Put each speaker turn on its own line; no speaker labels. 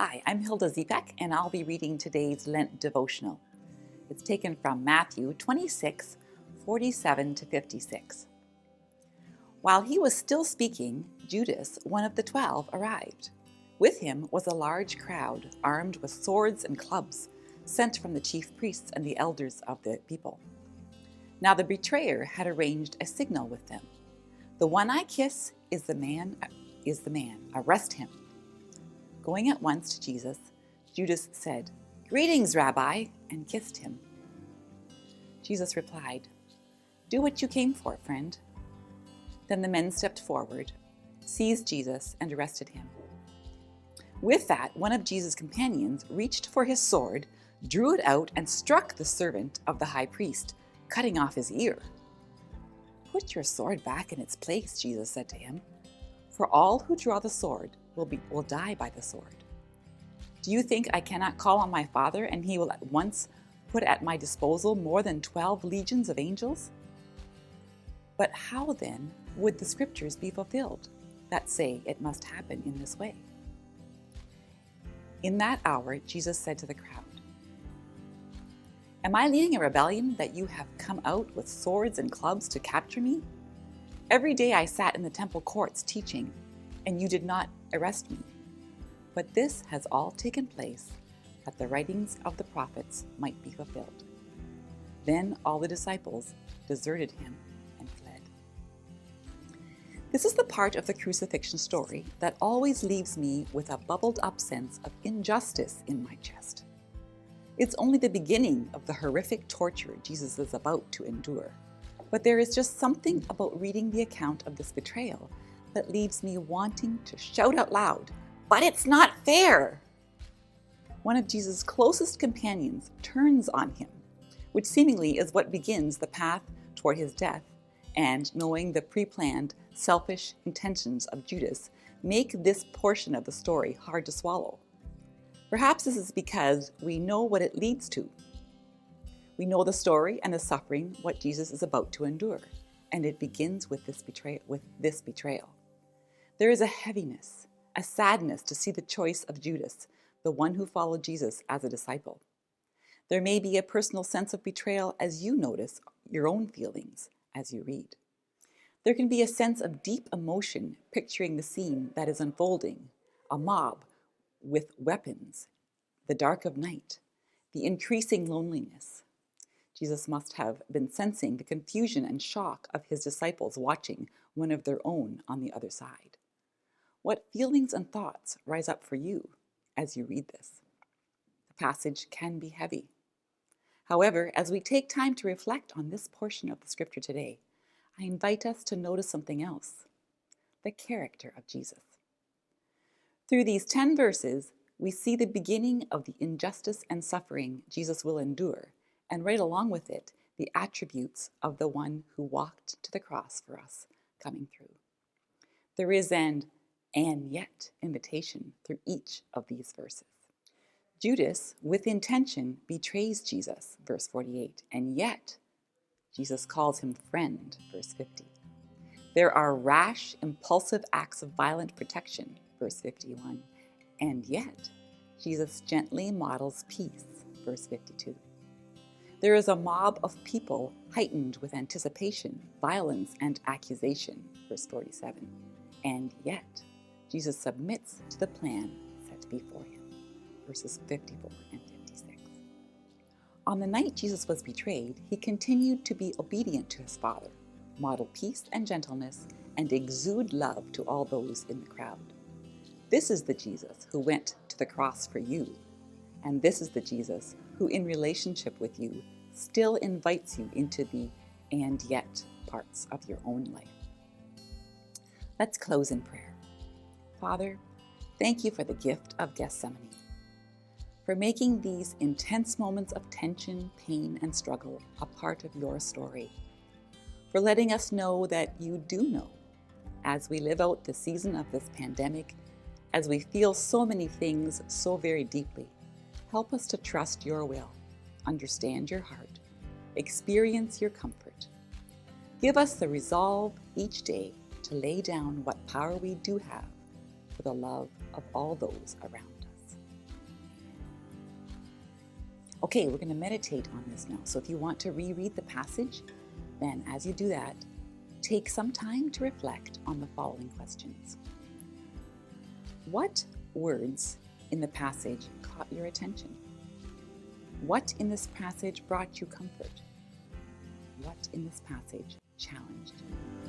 Hi, I'm Hilda Zepek, and I'll be reading today's Lent devotional. It's taken from Matthew 26, 47 to 56. While he was still speaking, Judas, one of the 12, arrived. With him was a large crowd, armed with swords and clubs, sent from the chief priests and the elders of the people. Now the betrayer had arranged a signal with them. "The one I kiss is the man. Arrest him." Going at once to Jesus, Judas said, "Greetings, Rabbi," and kissed him. Jesus replied, "Do what you came for, friend." Then the men stepped forward, seized Jesus, and arrested him. With that, one of Jesus' companions reached for his sword, drew it out, and struck the servant of the high priest, cutting off his ear. "Put your sword back in its place," Jesus said to him, "for all who draw the sword will die by the sword. Do you think I cannot call on my Father, and he will at once put at my disposal more than 12 legions of angels? But how then would the scriptures be fulfilled that say it must happen in this way?" In that hour, Jesus said to the crowd, "Am I leading a rebellion that you have come out with swords and clubs to capture me? Every day I sat in the temple courts teaching, and you did not arrest me. But this has all taken place that the writings of the prophets might be fulfilled." Then all the disciples deserted him and fled. This is the part of the crucifixion story that always leaves me with a bubbled up sense of injustice in my chest. It's only the beginning of the horrific torture Jesus is about to endure. But there is just something about reading the account of this betrayal that leaves me wanting to shout out loud, "But it's not fair!" One of Jesus' closest companions turns on him, which seemingly is what begins the path toward his death, and knowing the pre-planned, selfish intentions of Judas make this portion of the story hard to swallow. Perhaps this is because we know what it leads to. We know the story and the suffering what Jesus is about to endure, and it begins with this betrayal. There is a heaviness, a sadness to see the choice of Judas, the one who followed Jesus as a disciple. There may be a personal sense of betrayal as you notice your own feelings as you read. There can be a sense of deep emotion picturing the scene that is unfolding, a mob with weapons, the dark of night, the increasing loneliness. Jesus must have been sensing the confusion and shock of his disciples watching one of their own on the other side. What feelings and thoughts rise up for you as you read this? The passage can be heavy. However, as we take time to reflect on this portion of the scripture today, I invite us to notice something else: the character of Jesus. Through these 10 verses, we see the beginning of the injustice and suffering Jesus will endure, and right along with it, the attributes of the one who walked to the cross for us coming through. There is an "and yet" invitation through each of these verses. Judas, with intention, betrays Jesus, verse 48, and yet Jesus calls him friend, verse 50. There are rash, impulsive acts of violent protection, verse 51, and yet Jesus gently models peace, verse 52. There is a mob of people heightened with anticipation, violence, and accusation, verse 47, and yet Jesus submits to the plan set before him, verses 54 and 56. On the night Jesus was betrayed, he continued to be obedient to his Father, model peace and gentleness, and exude love to all those in the crowd. This is the Jesus who went to the cross for you, and this is the Jesus who, in relationship with you, still invites you into the "and yet" parts of your own life. Let's close in prayer. Father, thank you for the gift of Gethsemane, for making these intense moments of tension, pain, and struggle a part of your story, for letting us know that you do know as we live out the season of this pandemic, as we feel so many things so very deeply. Help us to trust your will, understand your heart, experience your comfort. Give us the resolve each day to lay down what power we do have for the love of all those around us. Okay, we're going to meditate on this now. So if you want to reread the passage, then as you do that, take some time to reflect on the following questions. What words in the passage caught your attention? What in this passage brought you comfort? What in this passage challenged you?